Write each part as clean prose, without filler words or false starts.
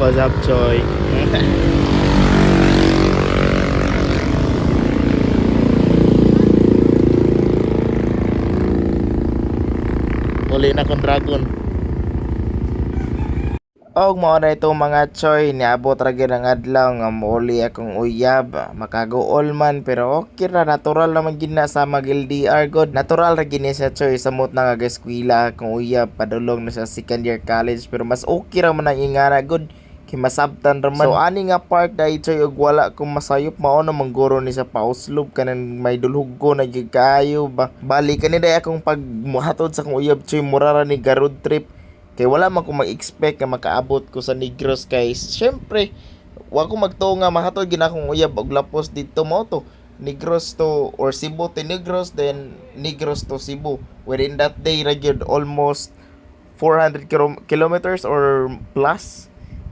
What's up, Choy? Uli na kong dragon. Og mao na itong mga Choy, niabot ra gyud ang adlaw nga mouli akong uyab. Makagool man pero okay ra, natural naman gid na sa mag-LDR god. Natural ra gid ni sa Choy, samot na nga eskwela akong uyab, padulong na sa second year college, pero mas okay ra man ang ingana god. Kimasabtan raman. So ani nga part dai Choy, og wala kong masayop, mao na mangguro ni sa pauslob kanang may dulhugo na gyud kaayo ba. Bali kani day akong pag muhatod sa akong uyab Choy, mura ra ni ga road trip. Kay wala man ko mag-expect nga makaabot ko sa Negros, kay syempre wa ko magtuo nga mahatod gina akong uyab og lapos dito mo to Negros to or Cebu to Negros, then Negros to Cebu. Within that day ra gyud almost 400 kilometers or plus.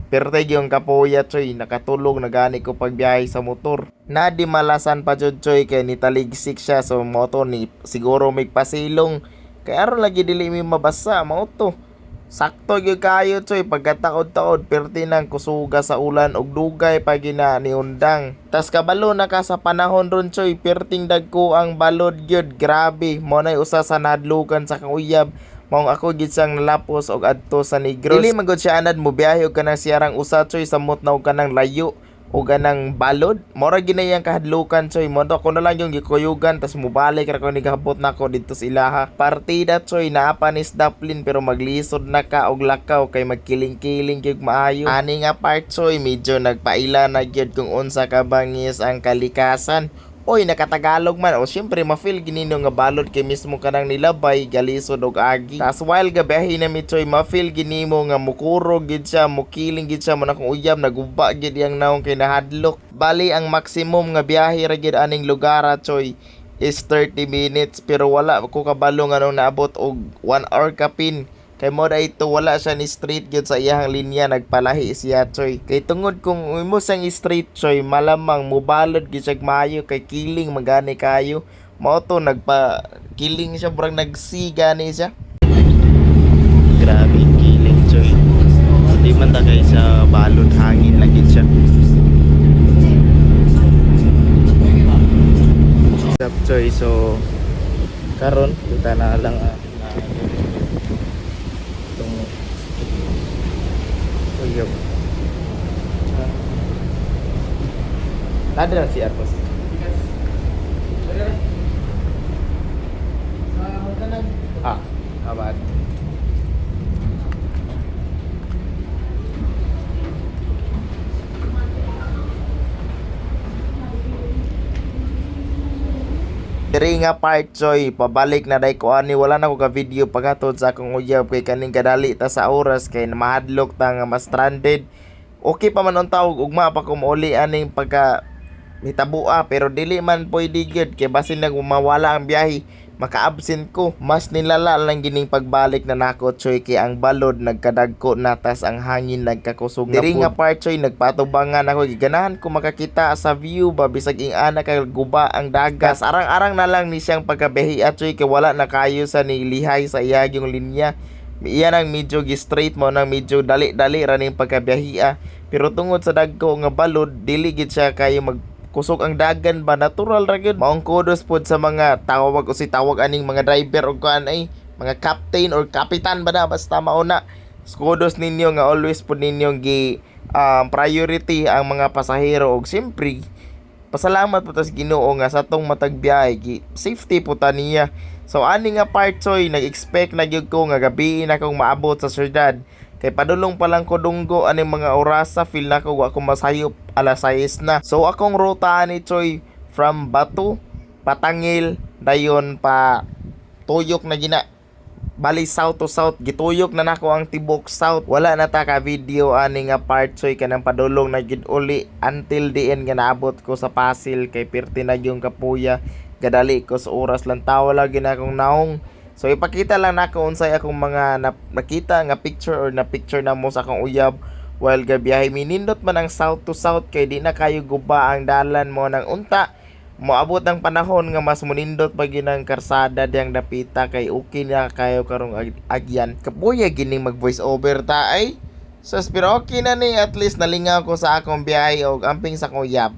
Pero tayo yung kapuya Choy, nakatulog na gani ko pagbiyahe sa motor. Na di malasan pa jud Choy, kay nitaligsik siya, so moto ni siguro may pasilong. Kay aron lagi dili mi mabasa moto. Sakto gyud kayo Choy, pagkataod-taod perti nang kusuga sa ulan og dugay pa gina ni undang. Tas kabalo na ka sa panahon ron Choy, perting dagko ang balod gyud, grabe. Mo nay usa sa nadlukan sa kang uyab. Maong ako gid sang nalapos og adto sa Negros. Dili man gud siya anad mo biyahe og kanang siyarang usa Choy, samot na og kanang layo o ganang balod. Mora ginayang kahadlukan Choy, mo ako na lang yung gikuyugan, tas mubalik ra ko ni gahapot nako dito sa ilaha. Partida Choy, naapa ni Daplin pero maglisod na ka og lakaw kay magkiling-kiling gyud maayo. Ani nga part Choy, medyo nagpaila na gyud kung unsa ka bangis ang kalikasan. Oy, nakatagalog man. O syempre, ma-feel ginino nga balod kay mismo kanang nilabay, galisod og agi. Tas while gabiyahe na mi Choy, ma-feel ginimo nga mukuro gid siya, mukiling gid siya, man akong uyab, naguba gid yang naong kay nahadlok. Bali, ang maximum nga biyahe ra gid aning lugar Choy is 30 minutes, pero wala ko kabalo nga nung naabot og 1 hour kapin. Kay mo ito wala siya ni straight gyud sa iyang linya, nagpalahi siya Choy. Kay tungod kung imo sang straight Choy, malamang mubalod gyud siya maayo, kay kiling magani kayo. Mao to nagpa kiling siya, burang nagsiga ni siya. Grabe kiling Choy. Di man ta kay sa balod, hangin lang gyud siya. Stop Choy, so karon kita na lang uyab. Ada si Arpos. Abad. Diri nga part Choy, pabalik na day ko ani, wala na ko ka video paghatod sa akong uyab kay kaning kadali ta sa oras, kay mahadlok ta nga mas stranded. Okay pa man ang tawag ugma pa ko mauli aning pagka mitabua, pero dili man pwede gyud kay basin nag mawala ang biyahe, maka-absent ko. Mas nilala lang gining pagbalik na nako Choy, kay ang balod nagkadagko na, tas ang hangin nagkakusog na. Diri nga part Choy, nagpatubangan ako, giganahan ko makakita sa view ba, bisag ing ana kay guba ang dagat. Arang-arang na lang ni siyang pagkabihi Choy, kay wala na kayo sa nilihay sa iyagyong linya. Iyan ang medyo gi-straight mo, nang medyo dali-dali ra ning pagkabiyahe. Pero tungod sa dagko nga balod, dili gid siya kayo magkusog ang dagan ba, natural ra gyud. Maong kudos pod sa mga tawag o si tawag aning mga driver o kuan ay mga captain or kapitan ba na, basta mauna. Kudos ninyo nga always pod ninyong gi priority ang mga pasahero, og siyempre pasalamat po tas Ginoo nga sa tong matag biyahe safety po ta niya. So ani nga part Choy, nag-expect na gyud ko nga gabi na akong maabot sa syudad, kay padulong pa lang ko dunggo aning mga orasa, feel na ko wa ko masayop alas 6 na. So akong ruta ni Choy from Batu, Patangil, dayon pa tuyok na gina, bali south to south, gituyok na nako ang tibok south. Wala na ta ka video ani nga part Choy, kanang padulong na gid uli until the end nga naabot ko sa Pasil, kay pirti na yung kapuya, gadali ko sa oras lang tawa lagi na akong naong. So ipakita lang nako unsay akong mga nakita nga picture or na picture na mo sa akong uyab while gabiyahe. Minindot man ang south to south, kay di na kayo guba ang dalan mo ng unta. Moabot ang panahon nga mas munindot pa ginang karsada diyang dapita, kay okay na kayo karong agyan. Kapuya gining mag voice over ta ay. So pero okay na ni, at least nalingaw ko sa akong biyahe og amping sa akong uyab.